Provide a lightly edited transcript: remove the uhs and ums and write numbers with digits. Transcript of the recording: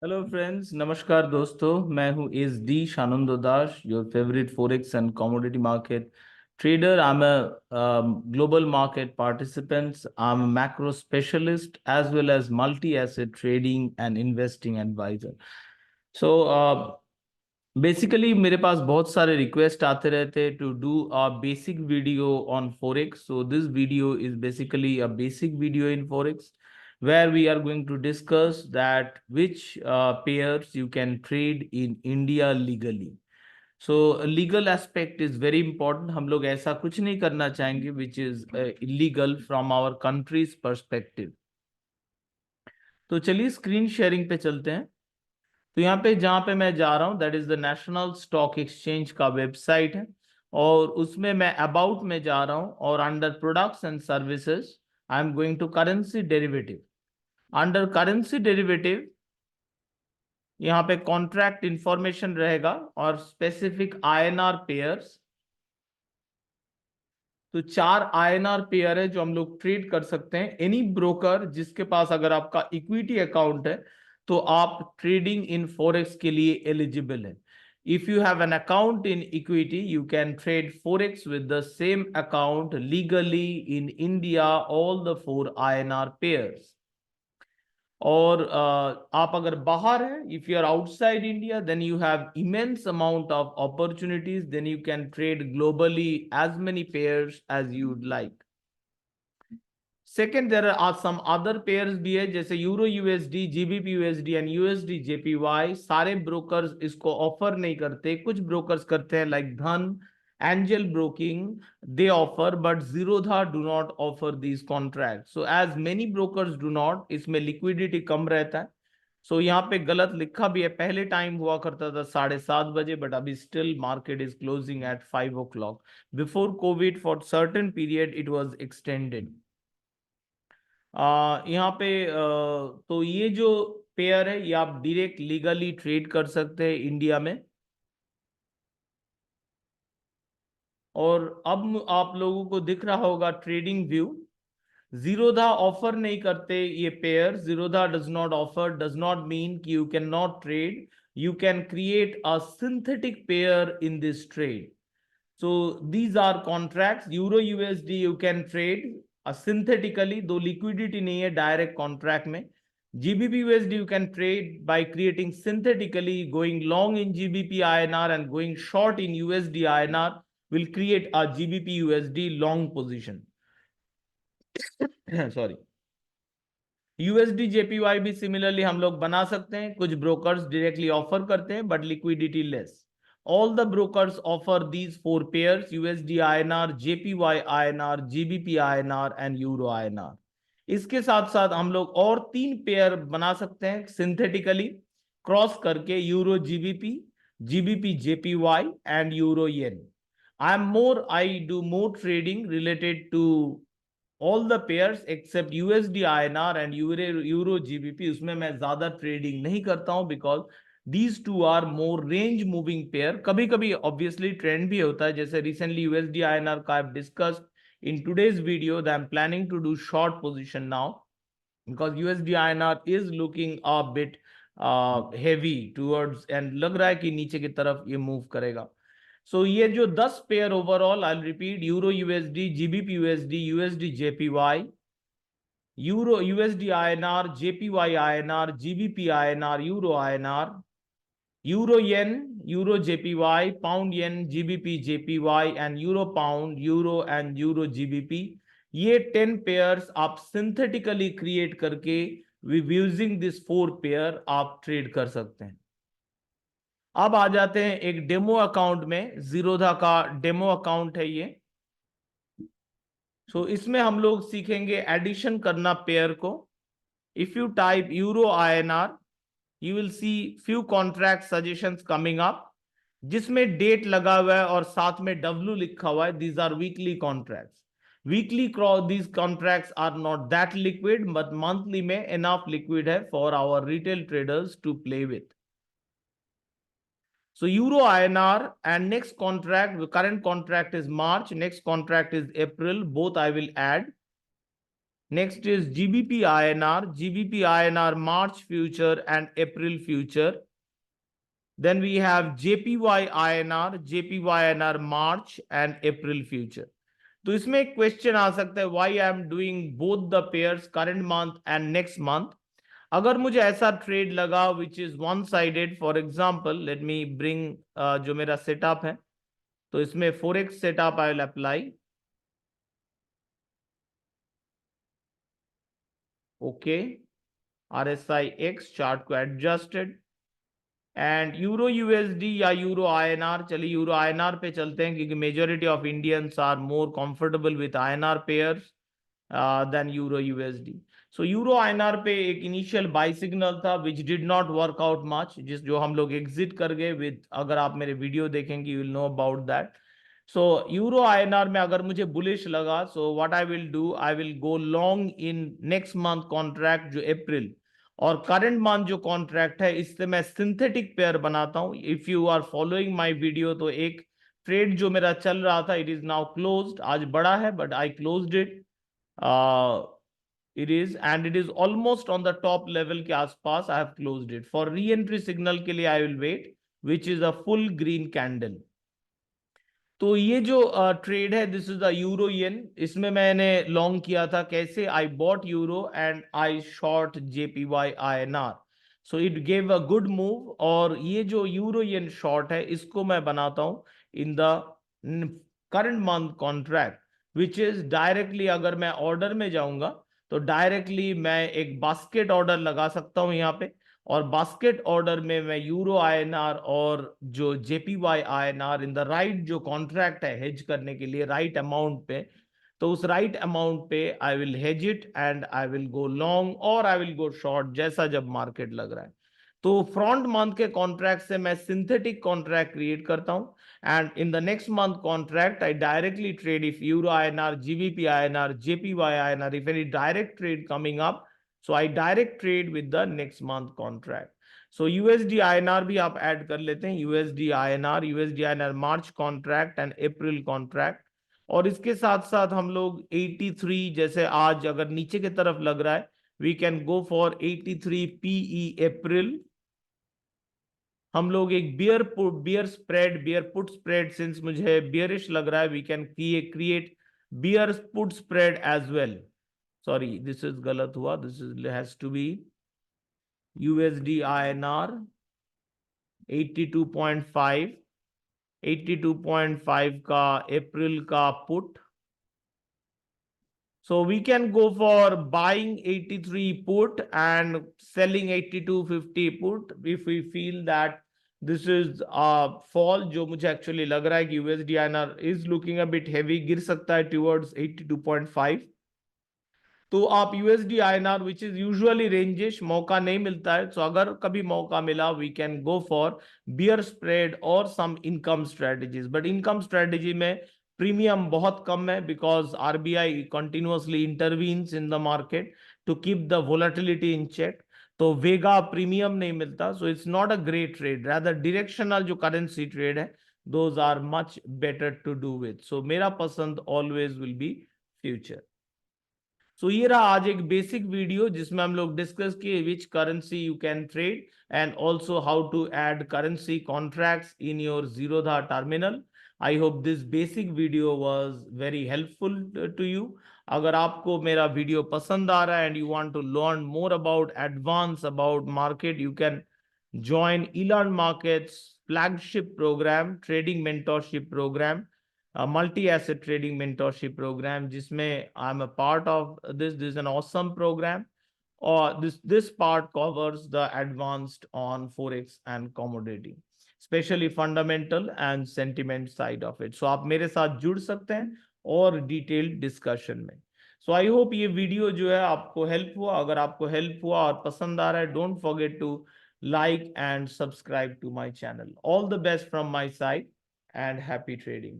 Hello friends, नमस्कार दोस्तों। मैं हूं S D Shanando Das, your favourite forex and commodity market trader. I am a global market participants. I'm a macro specialist as well as multi-asset trading and investing advisor. So basically मेरे पास बहुत सारे request आते रहते to do a basic video on forex. So this video is basically a basic video in forex where we are going to discuss that which pairs you can trade in India legally. So legal aspect is very important. हम लोग ऐसा कुछ नहीं करना चाहेंगे which is illegal from our country's perspective. तो चलिए screen sharing पे चलते हैं. तो यहाँ पे जहाँ पे मैं जा रहा हूँ that is the national stock exchange का वेबसाइट है. और उसमें मैं अबाउट में जा रहा हूँ और under products and services I am going to currency derivative. Under currency derivative यहाँ पे कॉन्ट्रैक्ट इंफॉर्मेशन रहेगा और स्पेसिफिक आईएनआर पेयर्स. तो 4 आईएनआर पेयर है जो हम लोग ट्रेड कर सकते हैं. एनी ब्रोकर जिसके पास अगर आपका इक्विटी अकाउंट है तो आप ट्रेडिंग इन फॉरेक्स के लिए एलिजिबल है. If you have an account in equity you can trade forex with the same account legally in India all the 4 INR pairs. और आप अगर बाहर हैं, if you are outside India then you have immense amount of opportunities. Then you can trade globally as many pairs as you would like. Second, there are some other pairs भी है जैसे euro USD, GBP USD and USD JPY. सारे brokers इसको offer नहीं करते. कुछ brokers करते हैं लाइक धन, Angel Broking, they offer, but Zerodha do not offer these contracts. So as many brokers do not, इसमें liquidity कम रहता है. So यहाँ पे गलत लिखा भी है. पहले टाइम हुआ करता था 7:30 बजे, बट अभी still market is closing at 5 o'clock. Before COVID, for certain period, it was extended. यहाँ पे तो ये जो पेयर है ये आप डायरेक्ट लीगली ट्रेड कर सकते हैं इंडिया में. और अब आप लोगों को दिख रहा होगा ट्रेडिंग व्यू. जीरोधा ऑफर नहीं करते ये pair. Zerodha does not offer, does not mean कि you can not trade. You can create a synthetic pair in this trade. So these are contracts. Euro USD you can trade synthetically, though liquidity नहीं है direct contract में. GBP USD you can trade by creating synthetically, going long in GBP INR and going short in USD INR will create a GBP USD long position. Sorry. USD JPY भी similarly हम लोग बना सकते हैं. कुछ brokers directly offer करते हैं but liquidity less. All the brokers offer these 4 pairs: USD INR, JPY INR, GBP INR and Euro INR. इसके साथ साथ हम लोग और 3 पेयर बना सकते हैं सिंथेटिकली क्रॉस करके: euro GBP, GBP JPY and euro yen. I do more trading related to all the pairs except USD INR and Euro GBP. उसमें मैं ज्यादा ट्रेडिंग नहीं करता हूं because these two are more range moving pair. कभी कभी obviously trend भी होता है, जैसे recently USD INR का I've discussed in today's video that I'm planning to do short position now because USD INR is looking a bit heavy towards and लग रहा है कि नीचे की तरफ ये मूव करेगा. सो ये जो 10 pair overall, I repeat: euro USD, GBP USD, USD JPY, euro USD INR, JPY INR, GBP INR, euro INR, euro yen, euro JPY, pound yen, GBP JPY and euro pound, euro and euro GBP. ये 10 pairs आप synthetically create करके using this 4 pair आप trade कर सकते हैं. अब आ जाते हैं एक डेमो अकाउंट में. जीरोधा का डेमो अकाउंट है ये. सो इसमें हम लोग सीखेंगे एडिशन करना पेयर को. If you type euro INR you will see few contract suggestions coming up जिसमें डेट लगा हुआ है और साथ में डब्ल्यू लिखा हुआ है. These are weekly contracts. Weekly these contracts are not that liquid, but monthly में enough liquid है for our retail traders to play with. So Euro INR and next contract, the current contract is March, next contract is April, both I will add. Next is GBP INR, GBP INR March future and April future. Then we have JPY INR, JPY INR March and April future. तो इसमें एक question आ सकता है, why I am doing both the pairs current month and next month. अगर मुझे ऐसा trade लगा which is one sided, for example, let me bring जो मेरा सेटअप है, तो इसमें forex setup I will apply. Okay, RSI X chart को एडजस्टेड एंड यूरो यूएसडी या यूरो आईएनआर. चलिए यूरो आईएनआर पे चलते हैं क्योंकि majority of Indians are more comfortable with INR pairs than euro USD. So euro INR पे एक initial buy signal था which did not work out much, जिस जो हम लोग एग्जिट कर गए विद, अगर आप मेरे वीडियो देखेंगे you will know about that. So euro INR में अगर मुझे बुलिश लगा, so what I will do, I will go long in next month contract जो अप्रैल, और करंट मंथ जो कॉन्ट्रैक्ट है इससे मैं सिंथेटिक पेयर बनाता हूं. If you are following my video, तो एक ट्रेड जो मेरा चल रहा था, इट इज नाउ क्लोज्ड. आज बड़ा है but I closed it. It is and it is almost on the top level के आसपास. I have closed it. For re entry signal के लिए I will wait which is a full green candle. तो ये जो trade है, this is the euro yen. इसमें मैंने लॉन्ग किया था. कैसे? I bought euro and I short JPY INR. So it gave a good move. और ये जो यूरो येन शॉर्ट है इसको मैं बनाता हूं in the current month contract which is directly, अगर मैं ऑर्डर में जाऊंगा तो डायरेक्टली मैं एक बास्केट ऑर्डर लगा सकता हूं यहाँ पे. और बास्केट ऑर्डर में मैं यूरो आईएनआर और जो JPY INR in the right जो कॉन्ट्रैक्ट है हेज करने के लिए राइट अमाउंट पे, तो उस राइट अमाउंट पे I will hedge it and I will go long और आई विल गो शॉर्ट जैसा जब मार्केट लग रहा है. तो फ्रंट मंथ के कॉन्ट्रैक्ट से मैं सिंथेटिक कॉन्ट्रैक्ट क्रिएट करता हूं and in the next month contract I directly trade if euro INR, GBP INR, JPY INR, if any direct trade coming up. So I direct trade with the next month contract. So USD INR भी आप add कर लेते हैं. USD INR March contract and April contract. और इसके साथ साथ हम लोग 83, जैसे आज अगर नीचे की तरफ लग रहा है, we can go for 83 PE April. हम लोग एक बियर पुट स्प्रेड, सिंस मुझे बियरिश लग रहा है, we can create bear put spread as well. Sorry, this is गलत हुआ. This is has to be USD INR 82.5 का अप्रैल का put. So we can go for buying 83 put and selling 82.50 put if we feel that this is a fall. जो मुझे actually लग रहा है कि USD INR is looking a bit heavy, गिर सकता है towards 82.5. तो आप USD INR which is usually rangeish, मौका नहीं मिलता है. तो अगर कभी मौका मिला we can go for bear spread और some income strategies. But income strategy में प्रीमियम बहुत कम है because RBI continuously intervenes in the market to keep the volatility in check. तो वेगा प्रीमियम नहीं मिलता. So it's not a great trade. Rather directional जो currency trade है, those are much better to do with. So मेरा पसंद always will be future. So ये रहा आज एक बेसिक वीडियो जिसमें हम लोग डिस्कस किए which currency you can trade and also how to add currency contracts in your Zerodha terminal. I hope this basic video was very helpful to you. अगर आपको मेरा वीडियो पसंद आ रहा है and you want to learn more about advance about market, you can join Elon Market's flagship program, trading mentorship program, a multi-asset trading mentorship program, जिसमें I'm a part of this. This is an awesome program. Or this part covers the advanced on forex and commodity, especially fundamental and sentiment side of it. So आप मेरे साथ जुड़ सकते हैं और detailed discussion में. सो I hope ये video जो है आपको हेल्प हुआ. अगर आपको हेल्प हुआ और पसंद आ रहा है, don't forget to like and subscribe to my channel. All the best from my side and happy trading.